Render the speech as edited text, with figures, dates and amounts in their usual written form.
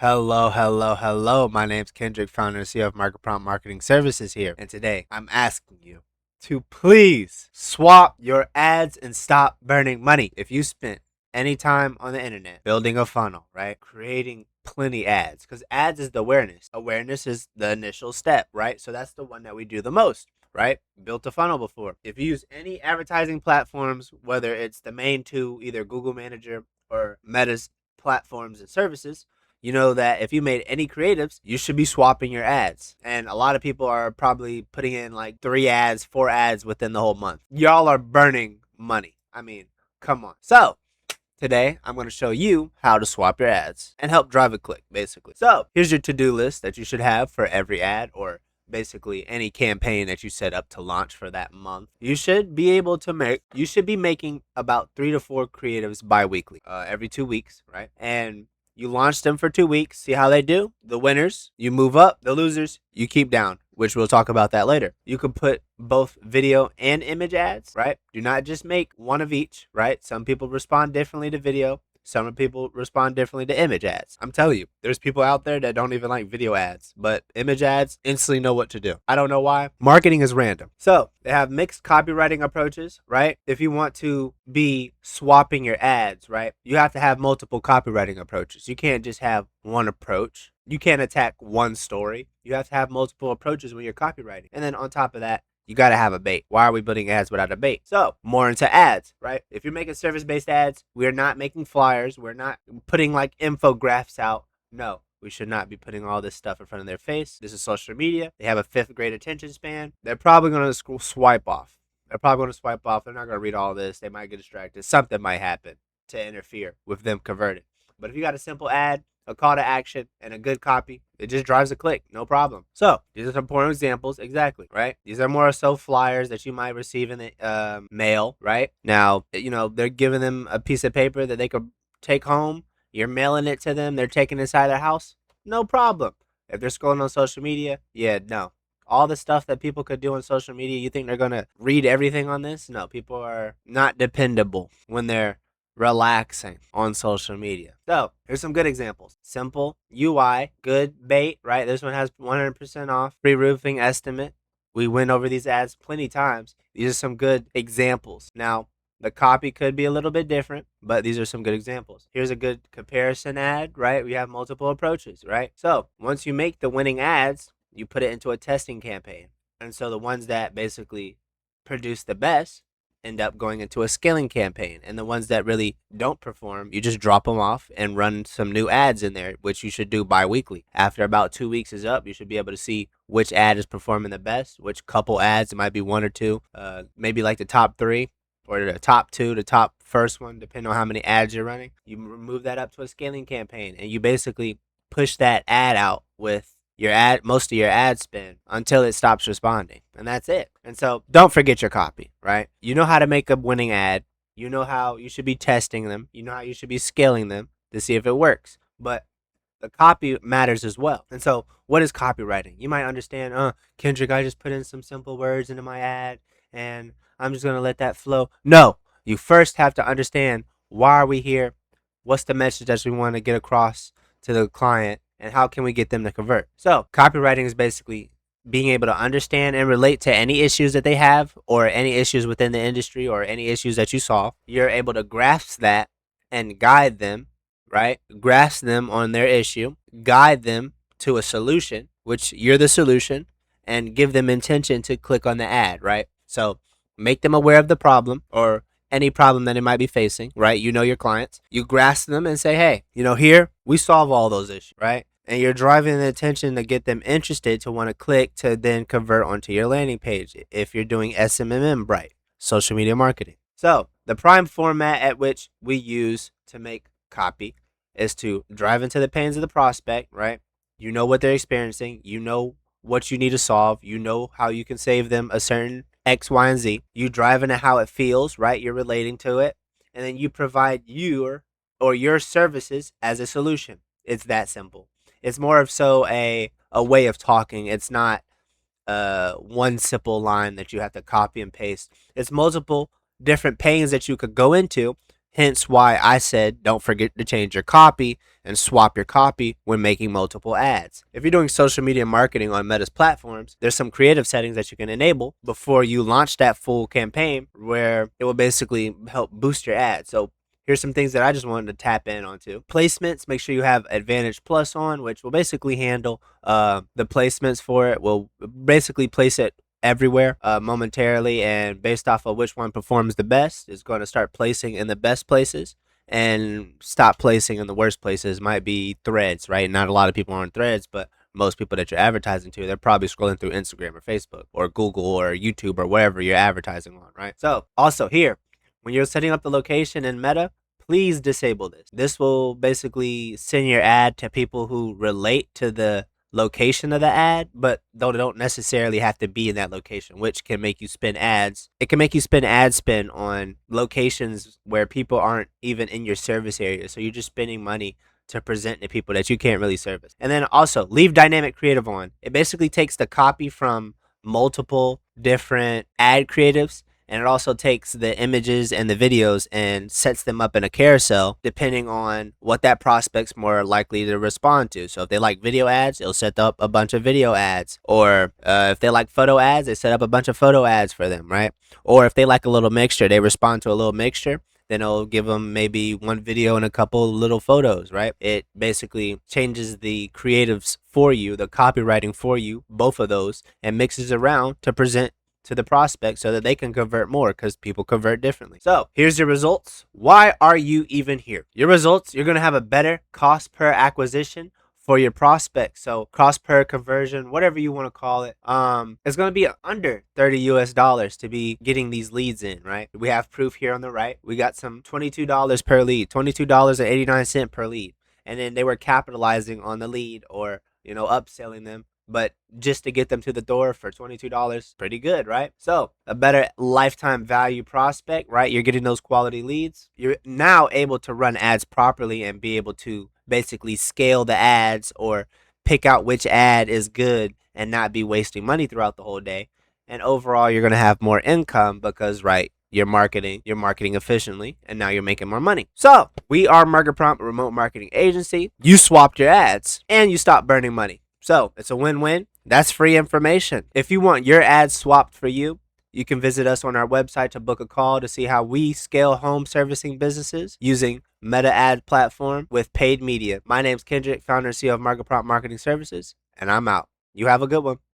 Hello. My name's Kendrick, founder and CEO of MarketPrompt Marketing Services here. And today I'm asking you to please swap your ads and stop burning money. If you spent any time on the internet building a funnel, right? Creating plenty ads, because ads is the awareness. Awareness is the initial step, right? So that's the one that we do the most, right? Built a funnel before. If you use any advertising platforms, whether it's the main two, either Google Manager or Meta's platforms and services, you know that if you made any creatives, you should be swapping your ads. And a lot of people are probably putting in like 3 ads, 4 ads within the whole month. Y'all are burning money. I mean, come on. So, today I'm going to show you how to swap your ads and help drive a click, basically. So, here's your to-do list that you should have for every ad, or basically any campaign that you set up to launch for that month. You should be making about 3 to 4 creatives bi-weekly, every 2 weeks, right? And you launch them for 2 weeks, see how they do. The winners, you move up. The losers, you keep down, which we'll talk about that later. You could put both video and image ads, right? Do not just make one of each, right? Some people respond differently to video. Some people respond differently to image ads. I'm telling you, there's people out there that don't even like video ads, but image ads instantly know what to do. I don't know why. Marketing is random. So they have mixed copywriting approaches, right? If you want to be swapping your ads, right, you have to have multiple copywriting approaches. You can't just have one approach. You can't attack one story. You have to have multiple approaches when you're copywriting. And then on top of that, you got to have a bait. Why are we building ads without a bait? So, more into ads, right? If you're making service-based ads, we're not making flyers. We're not putting like infographics out. No, we should not be putting all this stuff in front of their face. This is social media. They have a 5th grade attention span. They're probably going to swipe off. They're not going to read all this. They might get distracted. Something might happen to interfere with them converting. But if you got a simple ad, a call to action, and a good copy, it just drives a click, no problem. So these are some important examples, exactly, right? These are more so flyers that you might receive in the mail, right? Now, they're giving them a piece of paper that they could take home. You're mailing it to them. They're taking it inside their house, no problem. If they're scrolling on social media, yeah, no. All the stuff that people could do on social media, you think they're going to read everything on this? No, people are not dependable when they're relaxing on social media. So here's some good examples. Simple UI, good bait, right? This one has 100% off, free roofing estimate. We went over these ads plenty times. These are some good examples. Now, the copy could be a little bit different, but these are some good examples. Here's a good comparison ad, right? We have multiple approaches, right? So once you make the winning ads, you put it into a testing campaign. And so the ones that basically produce the best end up going into a scaling campaign, and the ones that really don't perform, you just drop them off and run some new ads in there, which you should do bi-weekly. After about 2 weeks is up, you should be able to see which ad is performing the best, which couple ads. It might be 1 or 2, maybe like the top 3 or the top 2, the top first one, depending on how many ads you're running. You move that up to a scaling campaign, and you basically push that ad out with most of your ad spend until it stops responding, and that's it. And so don't forget your copy, right? You know how to make a winning ad. You know how you should be testing them. You know how you should be scaling them to see if it works. But the copy matters as well. And so what is copywriting? You might understand, Kendrick, I just put in some simple words into my ad and I'm just going to let that flow. No, you first have to understand, why are we here? What's the message that we want to get across to the client? And how can we get them to convert? So copywriting is basically being able to understand and relate to any issues that they have, or any issues within the industry, or any issues that you solve. You're able to grasp that and guide them, right? Grasp them on their issue, guide them to a solution, which you're the solution, and give them intention to click on the ad, right? So make them aware of the problem, or any problem that it might be facing, right? You know your clients. You grasp them and say, hey, here we solve all those issues, right? And you're driving the attention to get them interested to want to click to then convert onto your landing page if you're doing SMMM, right? Social media marketing. So the prime format at which we use to make copy is to drive into the pains of the prospect, right? You know what they're experiencing. You know what you need to solve. You know how you can save them a certain X, Y, and Z. You drive into how it feels, right? You're relating to it. And then you provide your services as a solution. It's that simple. It's more of so a way of talking. It's not one simple line that you have to copy and paste. It's multiple different pains that you could go into Hence why I said don't forget to change your copy and swap your copy when making multiple ads. If you're doing social media marketing on Meta's platforms, there's some creative settings that you can enable before you launch that full campaign where it will basically help boost your ad. So here's some things that I just wanted to tap in onto. Placements, make sure you have Advantage Plus on, which will basically handle the placements for it. Will basically place it everywhere momentarily, and based off of which one performs the best is going to start placing in the best places and stop placing in the worst places. Might be Threads, right? Not a lot of people are on Threads, but most people that you're advertising to, they're probably scrolling through Instagram or Facebook or Google or YouTube or wherever you're advertising on, right? So also here, when you're setting up the location in Meta, please disable this. This will basically send your ad to people who relate to the location of the ad, but they don't necessarily have to be in that location, which can make you spend ads. It can make you spend ad spend on locations where people aren't even in your service area. So you're just spending money to present to people that you can't really service. And then also leave dynamic creative on. It basically takes the copy from multiple different ad creatives, and it also takes the images and the videos and sets them up in a carousel depending on what that prospect's more likely to respond to. So if they like video ads, it'll set up a bunch of video ads. Or if they like photo ads, they set up a bunch of photo ads for them, right? Or if they like a little mixture, they respond to a little mixture, then it'll give them maybe one video and a couple little photos, right? It basically changes the creatives for you, the copywriting for you, both of those, and mixes around to present to the prospect so that they can convert more, because people convert differently. So here's your results. Why are you even here? Your results, you're going to have a better cost per acquisition for your prospects. So cost per conversion, whatever you want to call it, it's going to be under $30 to be getting these leads in, right? We have proof here on the right. We got some $22 per lead, $22.89 per lead. And then they were capitalizing on the lead, or, upselling them. But just to get them to the door for $22, pretty good, right? So a better lifetime value prospect, right? You're getting those quality leads. You're now able to run ads properly and be able to basically scale the ads or pick out which ad is good and not be wasting money throughout the whole day. And overall, you're going to have more income because, right, you're marketing efficiently, and now you're making more money. So we are MarketPrompt, a remote marketing agency. You swapped your ads and you stopped burning money. So it's a win-win. That's free information. If you want your ads swapped for you, you can visit us on our website to book a call to see how we scale home servicing businesses using Meta ad platform with paid media. My name's Kendrick, founder and CEO of MarketPrompt Marketing Services, and I'm out. You have a good one.